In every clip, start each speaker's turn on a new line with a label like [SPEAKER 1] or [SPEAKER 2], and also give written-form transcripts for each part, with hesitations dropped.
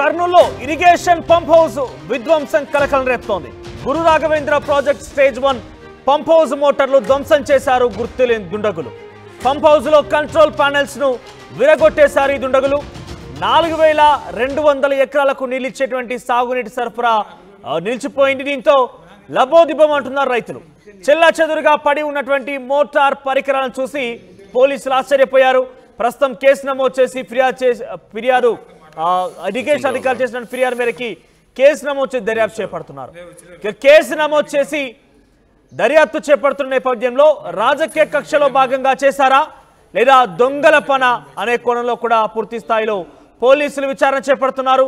[SPEAKER 1] కర్నూలులో irrigation pump house విధ్వంసం కలకలం రేపుతోంది. Guru Raghavendra project stage 1 pump house మోటార్లు ధ్వంసం చేశారు గుర్తులేని దుండగులు. పంప్ హౌస్ లో కంట్రోల్ ప్యానెల్స్ ను విరగొట్టేశారు ఈ దుండగులు. 4200 ఎకరాలకు నీళ్ళిచ్చేటువంటి సాగునీటి సరఫరా నిలిచిపోయింది. దీంతో లబోదిబం అంటున్నారు రైతులు. చెల్లాచెదురుగా పడి ఉన్నటువంటి మోటార్ పరికరాలను చూసి పోలీసులు ఆశ్చర్యపోయారు. ప్రస్తుతం కేసు నమోదు చేసి ఫిర్యాదు ఇరిగేషన్ అధికారులు చేసిన ఫిర్యాదు మేరకి కేసు నమోదు చేసి దర్యాప్తు చేపడుతున్నారు. కేసు నమోదు చేసి దర్యాప్తు చేపడుతున్న నేపథ్యంలో రాజకీయ కక్షలో భాగంగా చేశారా లేదా దొంగల పన అనే కోణంలో కూడా పూర్తి స్థాయిలో పోలీసులు విచారణ చేపడుతున్నారు.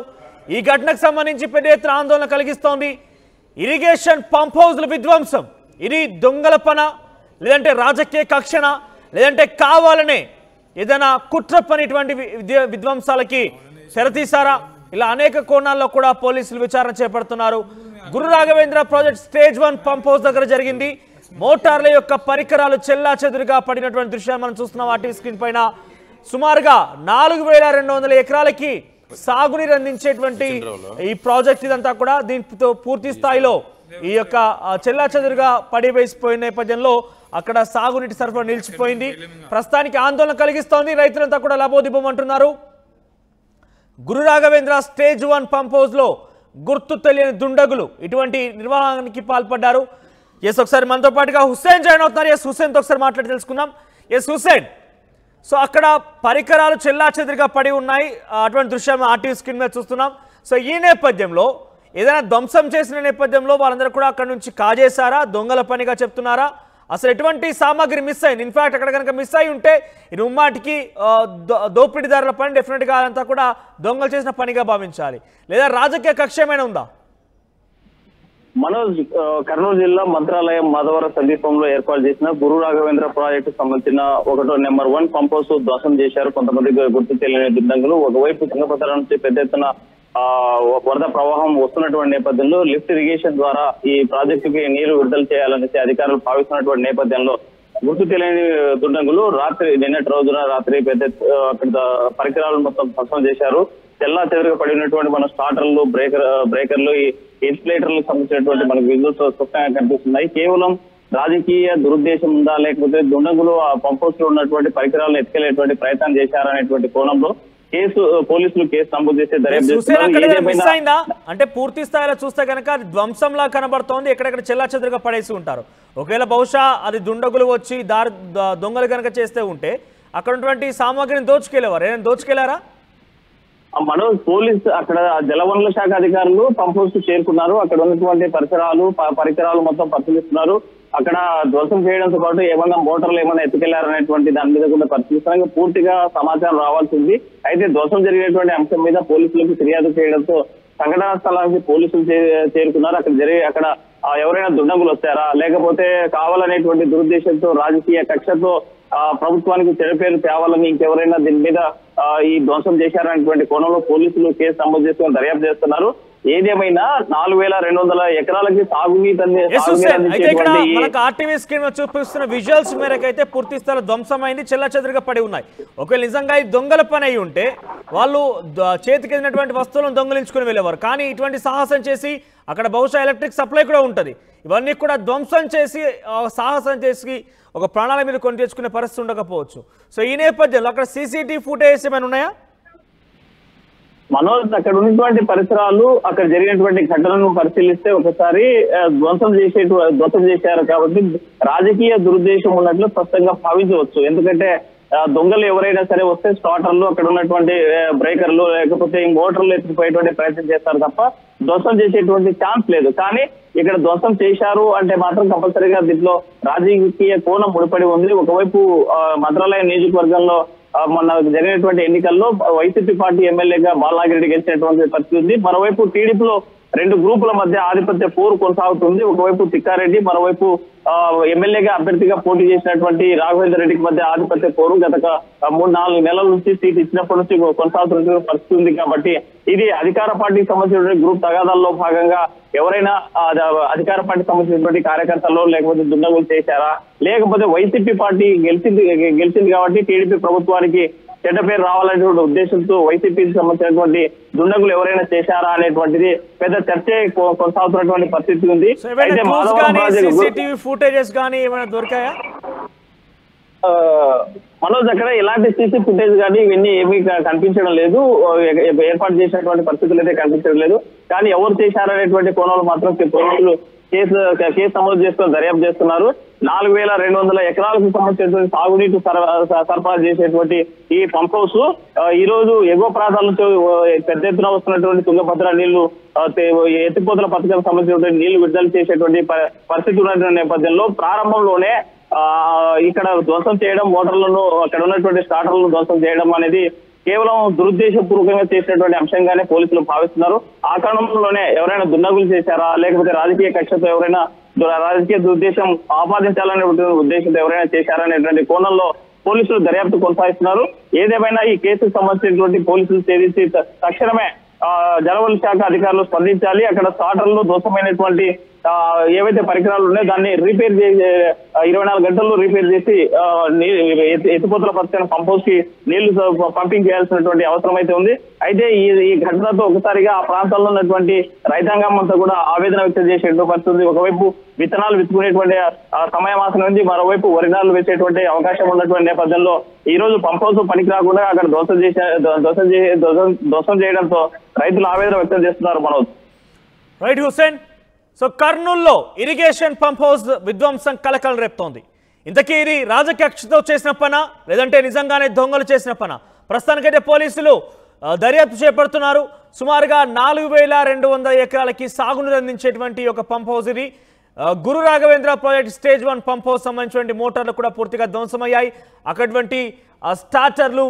[SPEAKER 1] ఈ ఘటనకు సంబంధించి పెద్ద ఎత్తున ఆందోళన కలిగిస్తోంది. ఇరిగేషన్ పంప్ హౌస్ల విధ్వంసం ఇది దొంగల పన లేదంటే రాజకీయ కక్షణ లేదంటే కావాలనే ఏదైనా కుట్ర పనిటువంటి విధ్వంసాలకి తెరతీశారా? ఇలా అనేక కోణాల్లో కూడా పోలీసులు విచారణ చేపడుతున్నారు. Guru Raghavendra project stage 1 pump house దగ్గర జరిగింది. మోటార్ల యొక్క పరికరాలు చెల్లాచెదురుగా పడినటువంటి దృశ్యాలు మనం చూస్తున్నాం. వాటి స్క్రీన్ పైన సుమారుగా 4200 ఎకరాలకి సాగునీరు అందించేటువంటి ఈ ప్రాజెక్ట్ ఇదంతా కూడా దీంతో పూర్తి స్థాయిలో ఈ యొక్క చెల్లాచెదురుగా పడివేసిపోయిన నేపథ్యంలో అక్కడ సాగునీటి సరఫరా నిలిచిపోయింది. ప్రస్తుతానికి ఆందోళన కలిగిస్తోంది. రైతులంతా కూడా లబోదిబం అంటున్నారు. గురు రాఘవేంద్ర స్టేజ్ 1 పంప్ హౌస్ లో గుర్తు తెలియని దుండగులు ఇటువంటి నిర్వహణకి పాల్పడ్డారు. ఎస్, ఒకసారి మనతో పాటుగా హుస్సేన్ జాయిన్ అవుతున్నారు. ఎస్ హుస్సేన్తో ఒకసారి మాట్లాడి తెలుసుకుందాం. ఎస్ హుస్సేన్, సో అక్కడ పరికరాలు చెల్లాచెదురుగా పడి ఉన్నాయి. అటువంటి దృశ్యం ఆర్టీవీ స్క్రీన్ మీద చూస్తున్నాం. సో ఈ నేపథ్యంలో ఏదైనా ధ్వంసం చేసిన నేపథ్యంలో వాళ్ళందరూ కూడా అక్కడ నుంచి కాజేశారా, దొంగల పనిగా చెప్తున్నారా? అసలు ఎటువంటి సామాగ్రి మిస్ అయింది? ఇన్ఫాక్ట్ అక్కడ కనుక మిస్ అయి ఉంటే ఇది ఉమ్మాటికి దోపిడీదారుల పని డెఫినెట్గా అదంతా కూడా దొంగలు చేసిన పనిగా భావించాలి. లేదా రాజకీయ కక్ష ఏమైనా ఉందా?
[SPEAKER 2] మనోజ్, కర్నూలు జిల్లా మంత్రాలయం మాధవరం సమీపంలో ఏర్పాటు చేసిన గురు రాఘవేంద్ర ప్రాజెక్టు సంబంధించిన నెంబర్ 1 పంప్ హౌస్ ధ్వంసం చేశారు కొంతమంది గుర్తు తెలియని దుండగులు. ఒకవైపు తుంగభద్ర నుంచి పెద్ద ఎత్తున వరద ప్రవాహం వస్తున్నటువంటి నేపథ్యంలో లిఫ్ట్ ఇరిగేషన్ ద్వారా ఈ ప్రాజెక్టుకి నీరు విడుదల చేయాలనేసి అధికారులు భావిస్తున్నటువంటి నేపథ్యంలో గుర్తు తెలియని దుండగులు నిన్నటి రోజున రాత్రి పెద్ద అక్కడ పరికరాలు మొత్తం ధ్వంసం చేశారు. తెల్లా చెదురుగా పడినటువంటి మన స్టార్టర్లు, బ్రేకర్లు, ఈ ఇన్సులేటర్లకు సంబంధించినటువంటి మనకు విద్యుత్ స్పష్టంగా కనిపిస్తున్నాయి. కేవలం రాజకీయ దురుద్దేశం ఉందా లేకపోతే దుండగులు ఆ పంప్ హౌస్ లో ఉన్నటువంటి పరికరాలను ఎత్తుకెళ్లేటువంటి ప్రయత్నం చేశారనేటువంటి కోణంలో పోలీసులు కేసు నమోదు చేసే దర్యాప్తు.
[SPEAKER 1] అంటే పూర్తి స్థాయిలో చూస్తే కనుక అది ధ్వంసంలా కనబడుతోంది. ఎక్కడెక్కడ చెల్లాచెదురుగా పడేసి ఉంటారు. ఒకవేళ బహుశా అది దుండగులు వచ్చి దొంగలు కనుక చేస్తే ఉంటే అక్కడ ఉన్నటువంటి సామాగ్రిని దోచుకెళ్లేవారు. ఏదైనా దోచుకెళ్లారా?
[SPEAKER 2] మనోజ్, పోలీసు అక్కడ జలవనరుల శాఖ అధికారులు పంప్ హౌస్ చేరుకున్నారు. అక్కడ ఉన్నటువంటి పరికరాలు మొత్తం పరిశీలిస్తున్నారు. అక్కడ ధ్వంసం చేయడంతో పాటు ఏమన్నా మోటార్లు ఏమైనా ఎత్తుకెళ్లారనేటువంటి దాని మీద కూడా పరిశీలిస్తున్నారు. పూర్తిగా సమాచారం రావాల్సింది. అయితే ధ్వంసం జరిగినటువంటి అంశం మీద పోలీసులకు ఫిర్యాదు చేయడంతో సంఘటనా స్థలానికి పోలీసులు చేరుకున్నారు. అక్కడ ఎవరైనా దుండగులు వస్తారా లేకపోతే కావాలనేటువంటి దురుద్దేశంతో రాజకీయ కక్షతో ప్రభుత్వానికి చెడు పేరు తేవాలని ఇంకెవరైనా దీని మీద ఈ ధ్వంసం చేశారనేటువంటి కోణంలో పోలీసులు కేసు నమోదు చేసుకుని దర్యాప్తు చేస్తున్నారు. ఏదేమైనా 4200 ఎకరాలకి
[SPEAKER 1] మనకు ఆర్టీవీ స్క్రీన్ చూపిస్తున్న విజువల్స్ మేరకు అయితే పూర్తి స్థాయిలో ధ్వంసమైంది, చెల్లాచెదురుగా పడి ఉన్నాయి. ఒకవేళ నిజంగా ఈ దొంగల పని అయి ఉంటే వాళ్ళు చేతికెళ్ళినటువంటి వస్తువులను దొంగలించుకుని వెళ్ళేవారు. కానీ ఇటువంటి సాహసం చేసి అక్కడ బహుశా ఎలక్ట్రిక్ సప్లై కూడా ఉంటుంది. ఇవన్నీ కూడా ధ్వంసం చేసి సాహసం చేసి ఒక ప్రాణాల మీద కొని తెచ్చుకునే పరిస్థితి ఉండకపోవచ్చు. సో ఈ నేపథ్యంలో అక్కడ సీసీటీవీ ఫుటేజ్ ఏమైనా ఉన్నాయా?
[SPEAKER 2] మనోజ్, అక్కడ ఉన్నటువంటి పరిసరాలు అక్కడ జరిగినటువంటి ఘటనను పరిశీలిస్తే ఒకసారి ధ్వంసం చేశారు కాబట్టి రాజకీయ దురుద్దేశం ఉన్నట్లు స్పష్టంగా భావించవచ్చు. ఎందుకంటే దొంగలు ఎవరైనా సరే వస్తే స్టార్టర్లు, అక్కడ ఉన్నటువంటి బ్రేకర్లు లేకపోతే ఈ మోటార్లు ఎత్తుకుపోయేటువంటి ప్రయత్నం చేస్తారు తప్ప ధ్వంసం చేసేటువంటి ఛాన్స్ లేదు. కానీ ఇక్కడ ధ్వంసం చేశారు అంటే మాత్రం కంపల్సరీగా దీంట్లో రాజకీయ కోణం ముడిపడి ఉంది. ఒకవైపు మంత్రాలయం నియోజకవర్గంలో మొన్న జరిగినటువంటి ఎన్నికల్లో వైసీపీ పార్టీ ఎమ్మెల్యేగా బాలనాగిరెడ్డి గెలిచినటువంటి పరిస్థితి ఉంది. మరోవైపు టీడీపీలో 2 గ్రూపుల మధ్య ఆధిపత్య పోరు కొనసాగుతుంది. ఒకవైపు తిక్కారెడ్డి, మరోవైపు ఎమ్మెల్యేగా అభ్యర్థిగా పోటీ చేసినటువంటి రాఘవేంద్ర రెడ్డికి మధ్య ఆధిపత్య పోరు గత 3-4 నెలల నుంచి సీట్ ఇచ్చినప్పటి నుంచి కొనసాగుతున్న పరిస్థితి ఉంది. కాబట్టి ఇది అధికార పార్టీకి సంబంధించిన గ్రూప్ తగాదాల్లో భాగంగా ఎవరైనా అధికార పార్టీ సంబంధించినటువంటి కార్యకర్తలు లేకపోతే దుండగులు చేశారా లేకపోతే వైసీపీ పార్టీ గెలిచింది కాబట్టి టీడీపీ ప్రభుత్వానికి చెడ్డ పేరు రావాలనేటువంటి ఉద్దేశంతో వైసీపీకి సంబంధించినటువంటి దుండగులు ఎవరైనా చేశారా అనేటువంటిది పెద్ద చర్చ కొనసాగుతున్నటువంటి పరిస్థితి ఉంది. అయితే
[SPEAKER 1] CCTV ఫుటేజెస్ కానీ ఏమైనా దొరికాయా
[SPEAKER 2] మనోజ్? అక్కడ ఎలాంటి సీసీ ఫుటేజ్ కానీ ఇవన్నీ ఏమీ కనిపించడం లేదు, ఏర్పాటు చేసినటువంటి పరిస్థితులు అయితే కనిపించడం లేదు. కానీ ఎవరు చేశారనేటువంటి కోణంలో మాత్రం పోలీసులు కేసు నమోదు చేసుకుని దర్యాప్తు చేస్తున్నారు. 4200 ఎకరాలకు సంబంధించినటువంటి సాగునీటి సరఫరా చేసేటువంటి ఈ పంప్ హౌస్ ఈ రోజు ఎగువ ప్రాంతాల నుంచి పెద్ద ఎత్తున వస్తున్నటువంటి తుంగభద్ర నీళ్లు ఎత్తిపోతల పథకానికి సంబంధించినటువంటి నీళ్లు విడుదల చేసేటువంటి పరిస్థితి ఉన్నటువంటి నేపథ్యంలో ప్రారంభంలోనే ఇక్కడ ధ్వంసం చేయడం, మోటార్లను అక్కడ ఉన్నటువంటి స్టార్టర్లను ధ్వంసం చేయడం అనేది కేవలం దురుద్దేశపూర్వకంగా చేసినటువంటి అంశంగానే పోలీసులు భావిస్తున్నారు. ఆ క్రమంలోనే ఎవరైనా దుండగులు చేశారా, లేకపోతే రాజకీయ కక్షతో ఎవరైనా రాజకీయ దురుద్దేశం ఆపాదించాలనే ఉద్దేశంతో ఎవరైనా చేశారా అనేటువంటి కోణంలో పోలీసులు దర్యాప్తు కొనసాగిస్తున్నారు. ఏదేమైనా ఈ కేసుకు సంబంధించినటువంటి పోలీసులు ఛేదించి తక్షణమే జలవనరుల శాఖ అధికారులు స్పందించాలి. అక్కడ స్టార్టర్లు ధ్వంసమైనటువంటి ఏవైతే పరికరాలు ఉన్నాయో దాన్ని రిపేర్ చేసి 24 గంటల్లో రిపేర్ చేసి ఎత్తిపోతల పథకాన్ని పంప్ హౌస్ కి నీళ్లు పంపింగ్ చేయాల్సినటువంటి అవసరం అయితే ఉంది. అయితే ఈ ఘటనతో ఒకసారిగా ఆ ప్రాంతాల్లో ఉన్నటువంటి రైతాంగం అంతా కూడా ఆవేదన వ్యక్తం చేసేటువంటి పరిస్థితి. ఒకవైపు విత్తనాలు విత్తుకునేటువంటి సమయమాసం ఉంది, మరోవైపు వరినాలు వేసేటువంటి అవకాశం ఉన్నటువంటి నేపథ్యంలో ఈ రోజు పంప్ హౌస్ పనికి రాకుండా అక్కడ ధ్వంసం చేయడంతో రైతులు ఆవేదన వ్యక్తం చేస్తున్నారు. మనోజ్.
[SPEAKER 1] రైట్ హుసేన్. సో కర్నూల్లో ఇరిగేషన్ పంప్ హౌస్ విధ్వంసం కలకలం రేపుతోంది. ఇంతకీ ఇది రాజకక్షతో చేసిన పనా లేదంటే నిజంగానే దొంగలు చేసిన పనా? ప్రస్తుతానికైతే పోలీసులు దర్యాప్తు చేపడుతున్నారు. సుమారుగా 4200 ఎకరాలకి సాగునీరు అందించేటువంటి ఒక పంప్ హౌస్ ఇది. Guru Raghavendra project stage 1 pump house సంబంధించినటువంటి మోటార్లు కూడా పూర్తిగా ధ్వంసమయ్యాయి. అక్కడటువంటి స్టార్టర్లు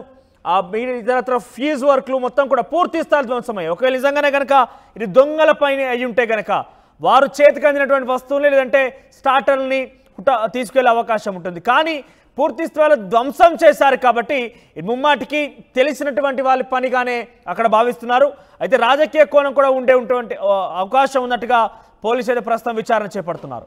[SPEAKER 1] ఇతరత్ర ఫ్యూజ్ వర్క్లు మొత్తం కూడా పూర్తి స్థాయి ధ్వంసమయ్యాయి. ఒకవేళ నిజంగానే కనుక ఇది దొంగల పైన అయి ఉంటే కనుక వారు చేతికి అందినటువంటి వస్తువులు లేదంటే స్టార్టర్ని తీసుకెళ్లే అవకాశం ఉంటుంది. కానీ పూర్తి స్థాయిలో ధ్వంసం చేశారు కాబట్టి ముమ్మాటికి తెలిసినటువంటి వాళ్ళ పనిగానే అక్కడ భావిస్తున్నారు. అయితే రాజకీయ కోణం కూడా ఉండేటువంటి అవకాశం ఉన్నట్టుగా పోలీసులు ప్రస్తుతం విచారణ చేపడుతున్నారు.